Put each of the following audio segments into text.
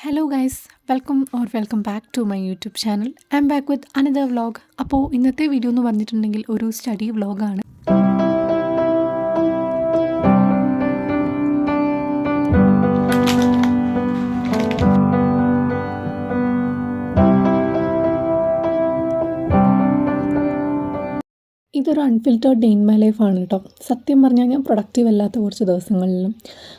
Hello guys, welcome back to my YouTube channel. I am back with another vlog. അപ്പോൾ ഇന്നത്തെ video എന്ന് പറഞ്ഞിട്ടുണ്ടെങ്കിൽ ഒരു സ്റ്റഡി വ്ളോഗാണ്. ഇതൊരു അൺഫിൽറ്റേർഡ് ഡേ ഇൻ മൈ ലൈഫാണ് കേട്ടോ. സത്യം പറഞ്ഞാൽ ഞാൻ പ്രൊഡക്റ്റീവ് അല്ലാത്ത കുറച്ച് ദിവസങ്ങളിലും.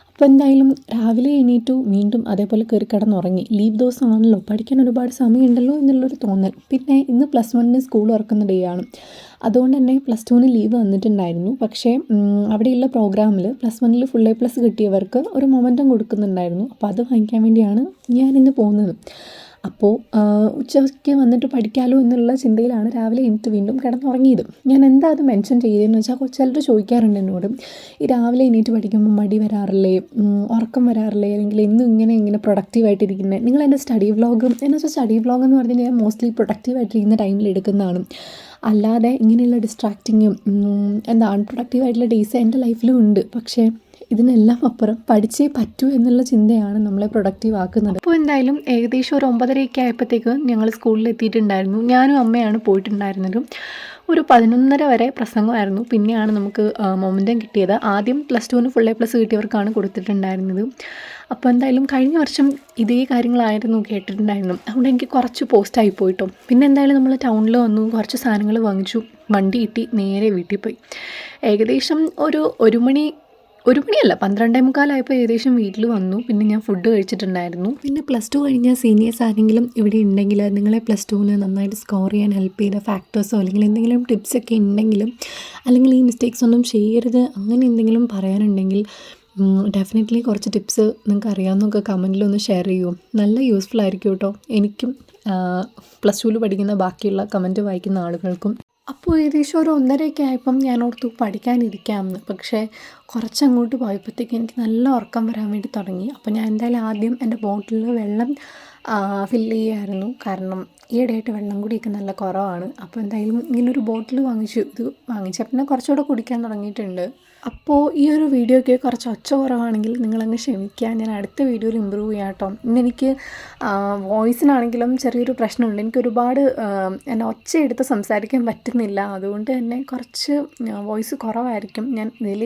അപ്പോൾ എന്തായാലും രാവിലെ എണീറ്റു, വീണ്ടും അതേപോലെ കയറി കിടന്നുറങ്ങി. ലീവ് ദിവസമാണല്ലോ, പഠിക്കാൻ ഒരുപാട് സമയമുണ്ടല്ലോ എന്നുള്ളൊരു തോന്നൽ. പിന്നെ ഇന്ന് +1 സ്കൂൾ തുറക്കുന്ന ഡേ ആണ്. അതുകൊണ്ട് തന്നെ +2 ലീവ് വന്നിട്ടുണ്ടായിരുന്നു. പക്ഷേ അവിടെയുള്ള പ്രോഗ്രാമിൽ +1 ഫുൾ A+ കിട്ടിയവർക്ക് ഒരു മൊമെൻറ്റം കൊടുക്കുന്നുണ്ടായിരുന്നു. അപ്പോൾ അത് വാങ്ങിക്കാൻ വേണ്ടിയാണ് ഞാനിന്ന് പോകുന്നത്. അപ്പോൾ ഉച്ചയ്ക്ക് വന്നിട്ട് പഠിക്കാമല്ലോ എന്നുള്ള ചിന്തയിലാണ് രാവിലെ എണീറ്റ് വീണ്ടും കിടന്നുറങ്ങിയത്. ഞാൻ എന്താ അത് മെൻഷൻ ചെയ്തതെന്ന് വെച്ചാൽ ചിലർ ചോദിക്കാറുണ്ട് എന്നോട്, ഈ രാവിലെ എണീറ്റ് പഠിക്കുമ്പോൾ മടി വരാറില്ലേ, ഉറക്കം വരാറില്ലേ, അല്ലെങ്കിൽ എന്നും ഇങ്ങനെ പ്രൊഡക്റ്റീവായിട്ടിരിക്കുന്നത്. നിങ്ങൾ എൻ്റെ സ്റ്റഡി വ്ളോഗും എന്ന് വെച്ചാൽ സ്റ്റഡി വ്ളോഗ് എന്ന് പറഞ്ഞാൽ ഞാൻ മോസ്റ്റ്ലി പ്രൊഡക്റ്റീവായിട്ടിരിക്കുന്ന ടൈമിൽ എടുക്കുന്നതാണ്. അല്ലാതെ ഇങ്ങനെയുള്ള ഡിസ്ട്രാക്റ്റിങ്ങും അൺപ്രൊഡക്റ്റീവായിട്ടുള്ള ഡേയ്സ് എൻ്റെ ലൈഫിലും ഉണ്ട്. പക്ഷേ ഇതിനെല്ലാം അപ്പുറം പഠിച്ചേ പറ്റൂ എന്നുള്ള ചിന്തയാണ് നമ്മളെ പ്രൊഡക്റ്റീവ് ആക്കുന്നത്. അപ്പോൾ എന്തായാലും ഏകദേശം ഒരു 9:30 ആയപ്പോഴത്തേക്ക് ഞങ്ങൾ സ്കൂളിൽ എത്തിയിട്ടുണ്ടായിരുന്നു. ഞാനും അമ്മയാണ് പോയിട്ടുണ്ടായിരുന്നത്. ഒരു 11:30 വരെ പ്രസംഗമായിരുന്നു. പിന്നെയാണ് നമുക്ക് മൊമെൻറ്റം കിട്ടിയത്. ആദ്യം +2 ഫുൾ A+ കിട്ടിയവർക്കാണ് കൊടുത്തിട്ടുണ്ടായിരുന്നത്. അപ്പോൾ എന്തായാലും കഴിഞ്ഞ വർഷം ഇതേ കാര്യങ്ങളായിരുന്നു കേട്ടിട്ടുണ്ടായിരുന്നു. അതുകൊണ്ട് എനിക്ക് കുറച്ച് പോസ്റ്റായി പോയിട്ടോ. പിന്നെ എന്തായാലും നമ്മൾ ടൗണിൽ വന്നു, കുറച്ച് സാധനങ്ങൾ വാങ്ങിച്ചു, വണ്ടി കിട്ടി, നേരെ വീട്ടിൽ പോയി. ഏകദേശം ഒരു മണിയല്ല, 12:45 ഏകദേശം വീട്ടിൽ വന്നു. പിന്നെ ഞാൻ ഫുഡ് കഴിച്ചിട്ടുണ്ടായിരുന്നു. പിന്നെ +2 കഴിഞ്ഞ സീനിയേഴ്സ് ആരെങ്കിലും ഇവിടെ ഉണ്ടെങ്കിൽ നിങ്ങളെ +2 നന്നായിട്ട് സ്കോർ ചെയ്യാൻ ഹെൽപ്പ് ചെയ്ത ഫാക്ടേഴ്സോ അല്ലെങ്കിൽ എന്തെങ്കിലും ടിപ്സൊക്കെ ഉണ്ടെങ്കിലും, അല്ലെങ്കിൽ ഈ മിസ്റ്റേക്സ് ഒന്നും ചെയ്യരുത് അങ്ങനെ എന്തെങ്കിലും പറയാനുണ്ടെങ്കിൽ ഡെഫിനറ്റ്ലി കുറച്ച് ടിപ്സ് നിങ്ങൾക്ക് അറിയാവുന്നതൊക്കെ കമൻറ്റിലൊന്ന് ഷെയർ ചെയ്യുമോ? നല്ല യൂസ്ഫുൾ ആയിരിക്കും കേട്ടോ, എനിക്കും +2 പഠിക്കുന്ന ബാക്കിയുള്ള കമൻറ്റ് വായിക്കുന്ന ആളുകൾക്കും. അപ്പോൾ ഏകദേശം ഒരു 1:30 ആയപ്പം ഞാൻ ഓർത്തു പഠിക്കാനിരിക്കാമെന്ന്. പക്ഷേ കുറച്ചങ്ങോട്ട് പോയപ്പോഴത്തേക്ക് എനിക്ക് നല്ല ഉറക്കം വരാൻ വേണ്ടി തുടങ്ങി. അപ്പോൾ ഞാൻ എന്തായാലും ആദ്യം എൻ്റെ ബോട്ടിലിൽ വെള്ളം ഫില്ല് ചെയ്യുമായിരുന്നു. കാരണം ഈയിടെയായിട്ട് വെള്ളം കുടിയൊക്കെ നല്ല കുറവാണ്. അപ്പോൾ എന്തായാലും ഇങ്ങനൊരു ബോട്ടിൽ വാങ്ങിച്ചു. ഇത് വാങ്ങിച്ചാൽ പിന്നെ കുറച്ചുകൂടെ കുടിക്കാൻ തുടങ്ങിയിട്ടുണ്ട്. അപ്പോൾ ഈ ഒരു വീഡിയോയ്ക്ക് കുറച്ച് ഒച്ച കുറവാണെങ്കിൽ നിങ്ങളങ്ങ് ക്ഷമിക്കുക. ഞാൻ അടുത്ത വീഡിയോയിൽ ഇമ്പ്രൂവ് ചെയ്യാം കേട്ടോ. ഇന്നെനിക്ക് വോയിസിനാണെങ്കിലും ചെറിയൊരു പ്രശ്നമുണ്ട്. എനിക്കൊരുപാട് എന്നെ ഒച്ചയെടുത്ത് സംസാരിക്കാൻ പറ്റുന്നില്ല. അതുകൊണ്ട് തന്നെ കുറച്ച് വോയിസ് കുറവായിരിക്കും. ഞാൻ ഇതിൽ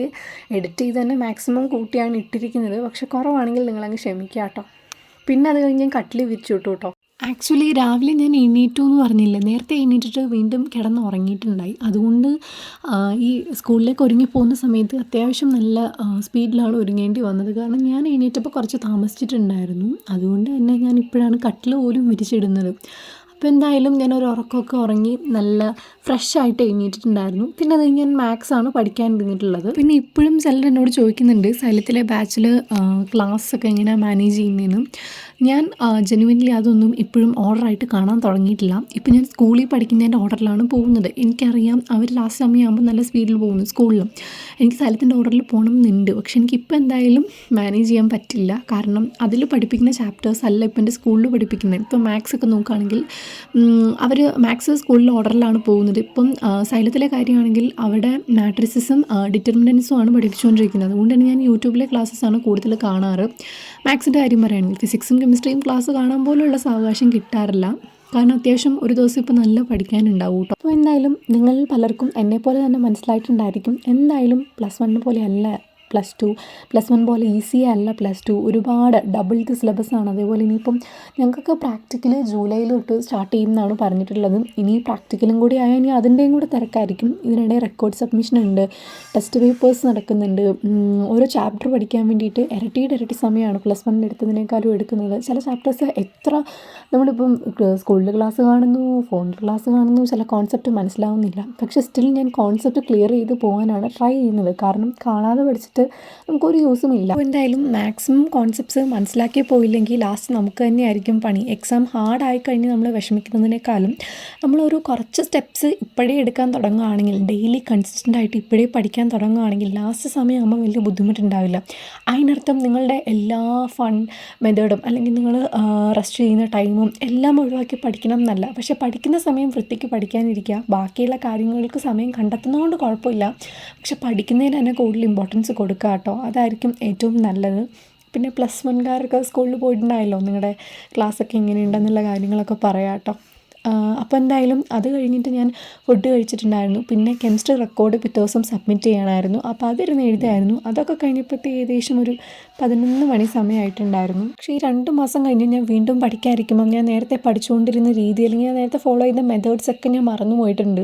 എഡിറ്റ് ചെയ്ത് തന്നെ മാക്സിമം കൂട്ടിയാണ് ഇട്ടിരിക്കുന്നത്. പക്ഷെ കുറവാണെങ്കിൽ നിങ്ങളങ്ങ് ക്ഷമിക്കുക കേട്ടോ. പിന്നെ അത് കഴിഞ്ഞ് ഞാൻ കട്ടിൽ വിരിച്ചു വിട്ടു കേട്ടോ. ആക്ച്വലി രാവിലെ ഞാൻ എണീറ്റു എന്ന് പറഞ്ഞില്ല, നേരത്തെ എണീറ്റിട്ട് വീണ്ടും കിടന്ന് ഉറങ്ങിയിട്ടുണ്ടായി. അതുകൊണ്ട് ഈ സ്കൂളിലേക്ക് ഒരുങ്ങി പോകുന്ന സമയത്ത് അത്യാവശ്യം നല്ല സ്പീഡിലാണ് ഒരുങ്ങേണ്ടി വന്നത്. കാരണം ഞാൻ എണീറ്റപ്പോൾ കുറച്ച് താമസിച്ചിട്ടുണ്ടായിരുന്നു. അതുകൊണ്ട് തന്നെ ഞാൻ ഇപ്പോഴാണ് കട്ടിൽ പോലും വിരിച്ചിടുന്നത്. അപ്പോൾ എന്തായാലും ഞാനൊരു ഉറക്കമൊക്കെ ഉറങ്ങി നല്ല ഫ്രഷായിട്ട് എണീറ്റിട്ടുണ്ടായിരുന്നു. പിന്നെ അത് ഞാൻ മാത്സാണ് പഠിക്കാൻ ഇരുന്നിട്ടുള്ളത്. പിന്നെ ഇപ്പോഴും ചിലർ എന്നോട് ചോദിക്കുന്നുണ്ട് സൈലത്തിലെ ബാച്ചിൽ ക്ലാസ്സൊക്കെ എങ്ങനെയാണ് മാനേജ് ചെയ്യുന്നതെന്ന്. ഞാൻ ജെനുവിൻലി അതൊന്നും ഇപ്പോഴും ഓർഡറായിട്ട് കാണാൻ തുടങ്ങിയിട്ടില്ല. ഇപ്പം ഞാൻ സ്കൂളിൽ പഠിക്കുന്നതിൻ്റെ ഓർഡറിലാണ് പോകുന്നത്. എനിക്കറിയാം അവർ ലാസ്റ്റ് സമയമാകുമ്പോൾ നല്ല സ്പീഡിൽ പോകുന്നു സ്കൂളിലും. എനിക്ക് സൈലത്തിൻ്റെ ഓർഡറിൽ പോകണം എന്നുണ്ട്. പക്ഷെ എനിക്കിപ്പോൾ എന്തായാലും മാനേജ് ചെയ്യാൻ പറ്റില്ല. കാരണം അതിൽ പഠിപ്പിക്കുന്ന ചാപ്റ്റേഴ്സ് അല്ല ഇപ്പം എൻ്റെ സ്കൂളിൽ പഠിപ്പിക്കുന്നത്. ഇപ്പം മാത്സ് ഒക്കെ നോക്കുകയാണെങ്കിൽ അവർ മാത്സ് സ്കൂളിൽ ഓർഡറിലാണ് പോകുന്നത്. ഇപ്പം സൈലത്തിലെ കാര്യമാണെങ്കിൽ അവിടെ മാട്രിസസും ഡിറ്റർമിനൻസും ആണ് പഠിപ്പിച്ചുകൊണ്ടിരിക്കുന്നത്. അതുകൊണ്ട് തന്നെ ഞാൻ യൂട്യൂബിലെ ക്ലാസ്സസാണ് കൂടുതൽ കാണാറ്. മാത്സിൻ്റെ കാര്യം പറയുകയാണെങ്കിൽ ഫിസിക്സും കെമിസ്ട്രിയും ക്ലാസ് കാണാൻ പോലുള്ള സാവകാശം കിട്ടാറില്ല. കാരണം അത്യാവശ്യം ഒരു ദിവസം ഇപ്പോൾ നല്ല പഠിക്കാനുണ്ടാവും കേട്ടോ. അപ്പോൾ എന്തായാലും നിങ്ങൾ പലർക്കും എന്നെപ്പോലെ തന്നെ മനസ്സിലായിട്ടുണ്ടായിരിക്കും, എന്തായാലും +1 പോലെ അല്ല +1 പോലെ ഈസി അല്ല +2. ഒരുപാട് ഡബിൾ ദി സിലബസാണ്. അതേപോലെ ഇനിയിപ്പം ഞങ്ങൾക്കൊക്കെ പ്രാക്ടിക്കൽ ജൂലൈയിൽ തൊട്ട് സ്റ്റാർട്ട് ചെയ്യുന്നതാണ് പറഞ്ഞിട്ടുള്ളത്. ഇനി പ്രാക്ടിക്കലും കൂടി ആയാൽ ഇനി അതിൻ്റെയും കൂടെ തിരക്കായിരിക്കും. ഇതിനിടെ റെക്കോർഡ് സബ്മിഷൻ ഉണ്ട്, ടെസ്റ്റ് പേപ്പേഴ്സ് നടക്കുന്നുണ്ട്. ഓരോ ചാപ്റ്റർ പഠിക്കാൻ വേണ്ടിയിട്ട് ഇരട്ടി സമയമാണ് +1 എടുത്തതിനേക്കാളും എടുക്കുന്നത്. ചില ചാപ്റ്റേഴ്സ് എത്ര നമ്മളിപ്പം സ്കൂളിൽ ക്ലാസ് കാണുന്നു, ഫോണിൽ ക്ലാസ് കാണുന്നു, ചില കോൺസെപ്റ്റ് മനസ്സിലാവുന്നില്ല. പക്ഷേ സ്റ്റിൽ ഞാൻ കോൺസെപ്റ്റ് ക്ലിയർ ചെയ്ത് പോകാനാണ് ട്രൈ ചെയ്യുന്നത്. കാരണം കാണാതെ പഠിച്ചിട്ട് നമുക്കൊരു യൂസും ഇല്ല. അപ്പോൾ എന്തായാലും മാക്സിമം കോൺസെപ്റ്റ്സ് മനസ്സിലാക്കി പോയില്ലെങ്കിൽ ലാസ്റ്റ് നമുക്ക് തന്നെയായിരിക്കും പണി. എക്സാം ഹാർഡായി കഴിഞ്ഞ് നമ്മൾ വിഷമിക്കുന്നതിനേക്കാളും നമ്മളൊരു കുറച്ച് സ്റ്റെപ്സ് ഇപ്പോഴേ എടുക്കാൻ തുടങ്ങുകയാണെങ്കിൽ, ഡെയിലി കൺസിസ്റ്റൻ്റ് ആയിട്ട് ഇപ്പോഴേ പഠിക്കാൻ തുടങ്ങുകയാണെങ്കിൽ ലാസ്റ്റ് സമയമാകുമ്പോൾ വലിയ ബുദ്ധിമുട്ടുണ്ടാവില്ല. അതിനർത്ഥം നിങ്ങളുടെ എല്ലാ ഫൺ മെത്തേഡും അല്ലെങ്കിൽ നിങ്ങൾ റെസ്റ്റ് ചെയ്യുന്ന ടൈമും എല്ലാം ഒഴിവാക്കി പഠിക്കണം എന്നല്ല. പക്ഷേ പഠിക്കുന്ന സമയം വൃത്തിക്ക് പഠിക്കാനിരിക്കുക. ബാക്കിയുള്ള കാര്യങ്ങൾക്ക് സമയം കണ്ടെത്തുന്നതുകൊണ്ട് കുഴപ്പമില്ല. പക്ഷെ പഠിക്കുന്നതിന് തന്നെ കൂടുതൽ ഇമ്പോർട്ടൻസ് കൊടുക്കുക കേട്ടോ. അതായിരിക്കും ഏറ്റവും നല്ലത്. പിന്നെ +1കാരൊക്കെ സ്കൂളിൽ പോയിട്ടുണ്ടായല്ലോ, നിങ്ങളുടെ ക്ലാസ്സൊക്കെ എങ്ങനെയുണ്ടെന്നുള്ള കാര്യങ്ങളൊക്കെ പറയാം കേട്ടോ. അപ്പോൾ എന്തായാലും അത് കഴിഞ്ഞിട്ട് ഞാൻ ഫുഡ് കഴിച്ചിട്ടുണ്ടായിരുന്നു. പിന്നെ കെമിസ്ട്രി റെക്കോർഡ് പിറ്റേ ദിവസം സബ്മിറ്റ് ചെയ്യണമായിരുന്നു. അപ്പോൾ അതിരുന്ന് എഴുതായിരുന്നു. അതൊക്കെ കഴിഞ്ഞപ്പോഴത്തെ ഏകദേശം ഒരു 11 മണി സമയമായിട്ടുണ്ടായിരുന്നു. പക്ഷേ ഈ 2 മാസം കഴിഞ്ഞ് ഞാൻ വീണ്ടും പഠിക്കാതിരിക്കുമ്പം ഞാൻ നേരത്തെ പഠിച്ചുകൊണ്ടിരുന്ന രീതി, അല്ലെങ്കിൽ ഞാൻ നേരത്തെ ഫോളോ ചെയ്ത മെത്തേഡ്സൊക്കെ ഞാൻ മറന്നു പോയിട്ടുണ്ട്.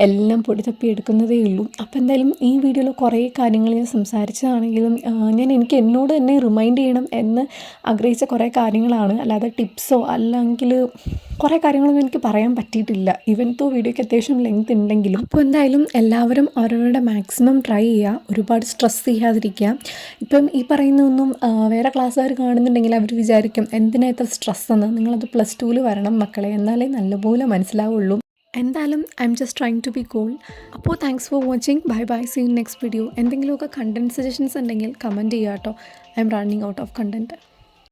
എല്ലാം പൊടി തപ്പി എടുക്കുന്നതേ ഉള്ളൂ. അപ്പോൾ എന്തായാലും ഈ വീഡിയോയിൽ കുറേ കാര്യങ്ങൾ ഞാൻ സംസാരിച്ചതാണെങ്കിലും ഞാൻ എനിക്ക് എന്നോട് തന്നെ റിമൈൻഡ് ചെയ്യണം എന്ന് ആഗ്രഹിച്ച കുറേ കാര്യങ്ങളാണ്. അല്ലാതെ ടിപ്സോ അല്ലെങ്കിൽ കുറേ കാര്യങ്ങളൊന്നും എനിക്ക് പറയാൻ പറ്റിയിട്ടില്ല. ഈവൻ തോ വീഡിയോയ്ക്ക് അത്യാവശ്യം ലെങ്ത് ഉണ്ടെങ്കിലും. അപ്പോൾ എന്തായാലും എല്ലാവരും അവരവരുടെ മാക്സിമം ട്രൈ ചെയ്യുക. ഒരുപാട് സ്ട്രെസ് ചെയ്യാതിരിക്കുക. ഇപ്പം ഈ പറയുന്നതൊന്നും വേറെ ക്ലാസ്സുകാർ കാണുന്നുണ്ടെങ്കിൽ അവർ വിചാരിക്കും എന്തിനാ ഇത്ര സ്ട്രെസ്സെന്ന്. നിങ്ങളത് +2 വരണം മക്കളെ, എന്നാലേ നല്ലപോലെ മനസ്സിലാവുള്ളൂ. എന്തായാലും I am just trying to be cool. അപ്പോൾ thanks for watching. Bye bye, see you next video. എന്തെങ്കിലുമൊക്കെ കണ്ടൻറ് സജഷൻസ് ഉണ്ടെങ്കിൽ കമൻറ്റ് ചെയ്യുക കേട്ടോ. I am running out of content.